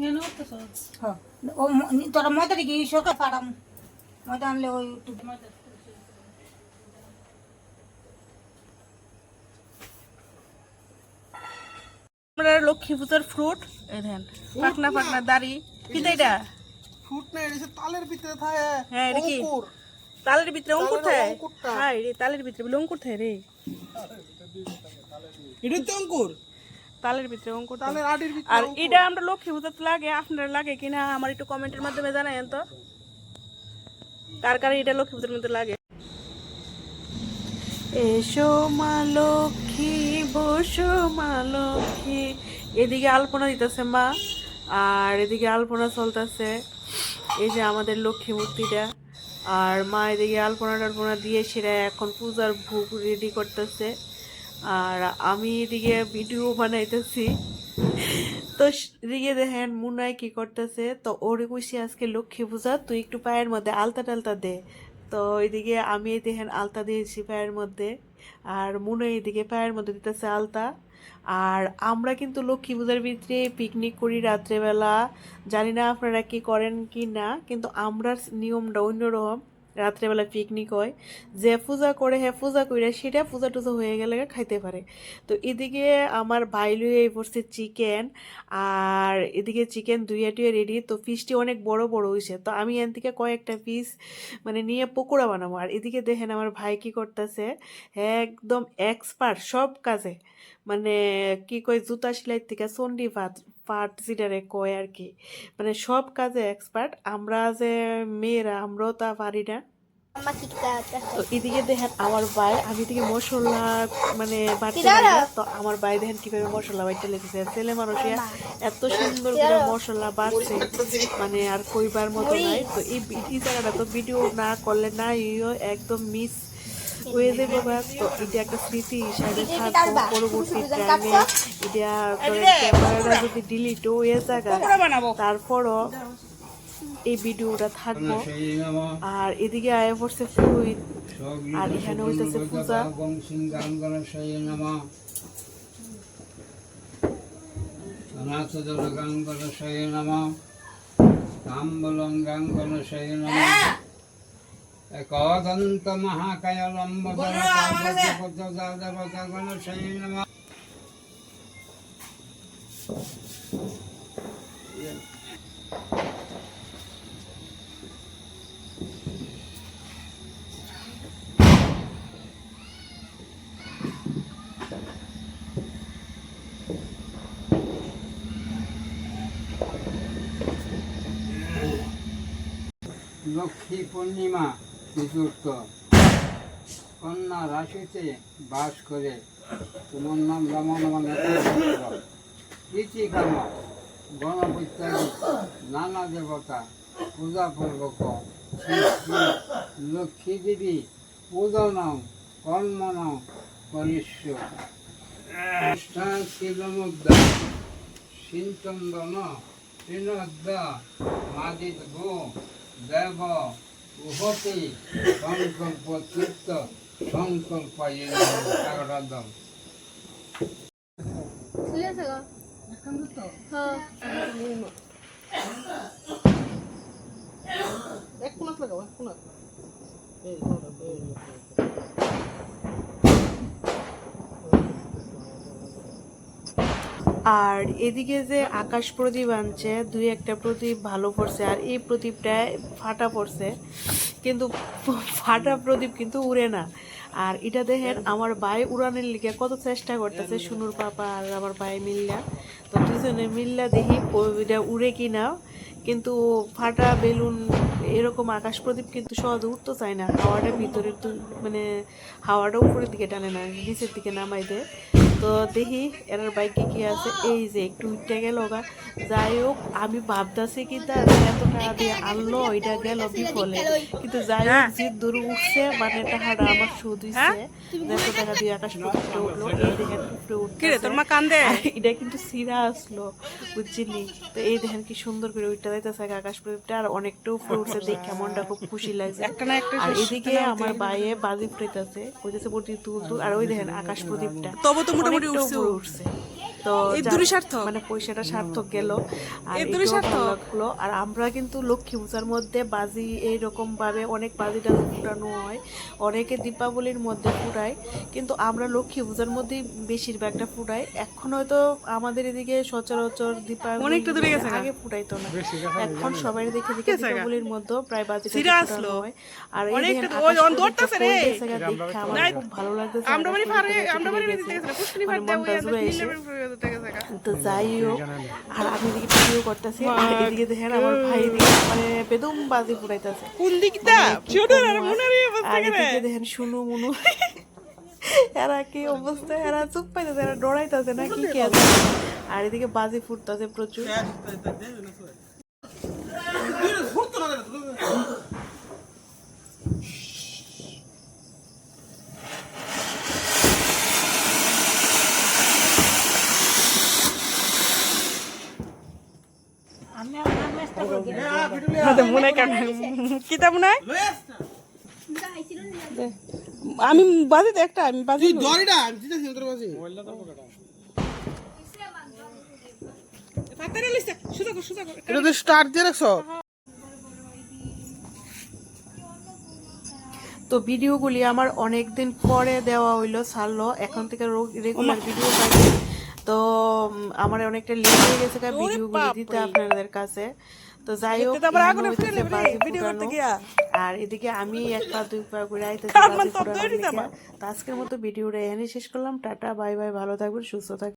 হ্যাঁ ও তোরা ময়দা কি সকাল পাড়াম ময়দা আনলে ওই আমরা লক্ষ্মী পূজার ফ্রুট এই দেন পাকনা পাকনা দাড়ি কি এটা ফ্রুট না এটা তালের ভিতরে থাকে। হ্যাঁ এটা কি অঙ্কুর তালের ভিতরে অঙ্কুর থাকে অঙ্কুরটা। হ্যাঁ রে তালের ভিতরে বলে অঙ্কুর থাকে রে এটা তো অঙ্কুর তালের ভিতরে অঙ্কুর থাকে। তালের আটির ভিতরে আর অঙ্কুর। এটা আমরা লক্ষ্মী পূজাতে লাগে আপনারা লাগে কিনা আমার একটু কমেন্টের মাধ্যমে জানায়েন তো কার কার এটা লক্ষ্মী পূজার মধ্যে লাগে। এসো মা লক্ষ্মী বসো মা লক্ষ্মী এদিকে আলপনা দিতেছে মা আর এদিকে আলপনা চলতেছে এই যে আমাদের লক্ষ্মী মূর্তিটা আর মা এদিকে আলপনা টালপনা দিয়ে সেটা এখন পূজার ভোগ রেডি করতেছে আর আমি এদিকে ভিডিও বানাইতেছি। তো এদিকে দেখেন মুনাই কি করতেছে তো ওরে কইছি আজকে লক্ষ্মী পূজা তুই একটু পায়ের মধ্যে আলতা টালতা দে তো এদিকে আমি দেখেন আলতা দিয়েছি পায়ের মধ্যে আর মুনাই এদিকে পায়ের মধ্যে দিতেছে আলতা। আর আমরা কিন্তু লক্ষ্মী পূজার ভিতরে পিকনিক করি রাত্রেবেলা জানি না আপনারা কি করেন কি না কিন্তু আমরা নিয়মটা অন্যরকম রাত্রেবেলা পিকনিক হয় যে পূজা করে হ্যাঁ পূজা করে সেটা পূজা টুজা হয়ে গেলে খাইতে পারে। তো এদিকে আমার ভাই লুয়ে পড়ছে চিকেন আর এদিকে চিকেন ধুয়ে টুয়ে রেডি তো পিসটি অনেক বড় বড় হয়েছে তো আমি এখান থেকে কয়েকটা পিস মানে নিয়ে পকোড়া বানাবো। আর এদিকে দেখেন আমার ভাই কি করতেছে একদম এক্সপার্ট সব কাজে মানে কি কয় জুতা সেলাই থেকে চন্ডি পাট যেটারে কয় আর কি মানে সব কাজে এক্সপার্ট আমরা যে মেয়েরা আমরাও তা পারি না। তো এদিকে দেখেন আমার ভাই আমি এদিকে মশলা মানে বাড়তে তো আমার ভাই দেখেন কিভাবে মশলা বাড়তে লেগেছে ছেলে মানুষ এত সুন্দর করে মশলা বাড়ছে মানে আর কইবার মতো নাই। তো এই জায়গাটা তো ভিডিও না করলে না একদম মিস হয়ে যাবে বা তো এটা একটা স্মৃতি হিসাবে থাকবো পরবর্তী টাইমে এটা ক্যামেরাটা যদি ডিলিট হয়ে জায়গা তারপরও এই ভিডিওটা থাকবো। আর এদিকে আয়া পড়ছে ফুল আর এখানে হইতেছে পূজা। একদন্ত মহাকায় লম্বদর গণশয় নমঃ। লক্ষ্মী পূর্ণিমা চতুর্থ কন্যা রাশিতে বাস করে তোমার নাম রমন কৃষিকর্ম গণপত্যাদি নানা দেবতা পূজাপূর্বক লক্ষ্মী দেবী পূজনং কর্মণং করিষ্য শিলমুদ্রা সিঞ্চন্দন তৃণদ্দা মাদিত গো দেব উহতি সংকল্প চিত্ত সংকল্প টাকাটা এক কোনাত লাগাও এক কোনাত আর এদিকে যে আকাশ প্রদীপ আনছে দুই একটা প্রদীপ ভালো পড়ছে আর এই প্রদীপটা ফাটা পড়ছে কিন্তু ফাটা প্রদীপ কিন্তু উড়ে না। আর এটা দেখেন আমার ভাই উড়ানের লিগে কত চেষ্টা করতেছে সুনুর পাপা আর আমার ভাই মিল্লা তো দুজনে মিল্লা দেখি এটা উড়ে কিনা কিন্তু ফাটা বেলুন এরকম আকাশ প্রদীপ কিন্তু সহজে উঠতে চায় না হাওয়াটা ভিতরে তো মানে হাওয়াটা উপরের দিকে টানে না নিচের দিকে নামাই দেয়। তো দেখি এর বাইকে কি আছে এই যে একটু উঠতে গেল গা যাই হোক আমি ভাবতেছি কিন্তু এত টাকা দিয়ে আনলো এটা গেল বিফলে কিন্তু যাই হোক যে দূর উঠছে মানে টাকাটা আমার সুদ হইছে এত টাকা দিয়ে আকাশ প্রদীপটা উঠলো এই দেখেন উপরে উঠছে এটা কিন্তু সিরা আসলো বুঝছিনি। তো এই দেখেন কি সুন্দর করে উঠতে যাইতেছে আকাশ প্রদীপটা আর অনেকটা উপরে উঠছে দেখে মনটা খুব খুশি লাগছে। আর এদিকে আমার বাইয়ে বাজি ফুটাইতেছে কইতেছে প্রদীপ তুল তুল আর ওই দেখেন আকাশ প্রদীপটা তবে তো মোটামুটি উঠছে। তো এই দুটোই সার্থক। মানে পয়সাটা সার্থক গেল আর এই দুটোই এটাও ভালো সার্থক। লাগলো। আর আমরা কিন্তু লক্ষ্মী পূজার মধ্যে বাজি এইরকম ভাবে অনেক বাজি টাজি ফুটানো হয়, অনেকে দীপাবলির মধ্যে ফুটায়, কিন্তু আমরা লক্ষ্মী পূজার মধ্যেই বেশিরভাগটা ফুটাই। এখন হয়তো আমাদের এদিকে সচরাচর দীপাবলি অনেকটা দূরে গেছে গা। আগে ফুটাইতো না, এখন সবাই দেখে দেখে গেছে গা। দীপাবলির মধ্যেও প্রায় বাজি টাজি সিরা ফুটানো আসলো। হয়। আর এই অনেকটা দেখেন ওই আকাশ অন পর্যন্ত দৌড়তাছে রে। পড়তেছে গা, দেখে আমার খুব ভালো লাগতেছে। আমরা আকাশ বাড়ি পর্যন্ত পারে দেখে আমরা বাড়ি দেখে দিতে গেছে পুষ্করি মানে ফাট মনটা দেও জুড়ে ওই এসে। দিতে গেছে তো যাই হোক, আর আমি এদিকে ভিডিও করতেছি আর এদিকে দেখেন আমার ভাই এদিকে মানে বেদম বাজি ফুটাইতেছে। কোন দিকটা ছোট আর মনে রে অবস্থা আর করে এদিকে দেখেন শুনু মুনু এরা কি অবস্থা, এরা চুপ পাইতেছে, এরা ডরাইতেছে না কি খেয়াছে। আর এদিকে বাজি ফুটতেছে প্রচুর। আমি আমার মেস্তা করে হাতে মনে কাট কিতা মনে হয়? আমি বাজে তো একটা আমি বাজে দড়িটা আমি দিতেছি তোর বাজে মোবাইলটা তো পকেটে পাতারে লিসা সুদা কর এটা তো স্টার্ট দিয়ে রাখছো। তো ভিডিওগুলি আমার অনেক দিন পরে দেওয়া হইলো, ছাড়লো, এখন থেকে রেগুলার ভিডিও পাইছি। তো আমার অনেকটা লেট হয়ে গেছে ভিডিওগুলি দিতে আপনাদের কাছে। তো যাই হোক, আর এদিকে আমি এক পা দুই পা করে আইতেছি। তো আজকের মতো ভিডিওটা এখানে শেষ করলাম। টাটা, বাই বাই, ভালো থাকবেন, সুস্থ থাকবেন।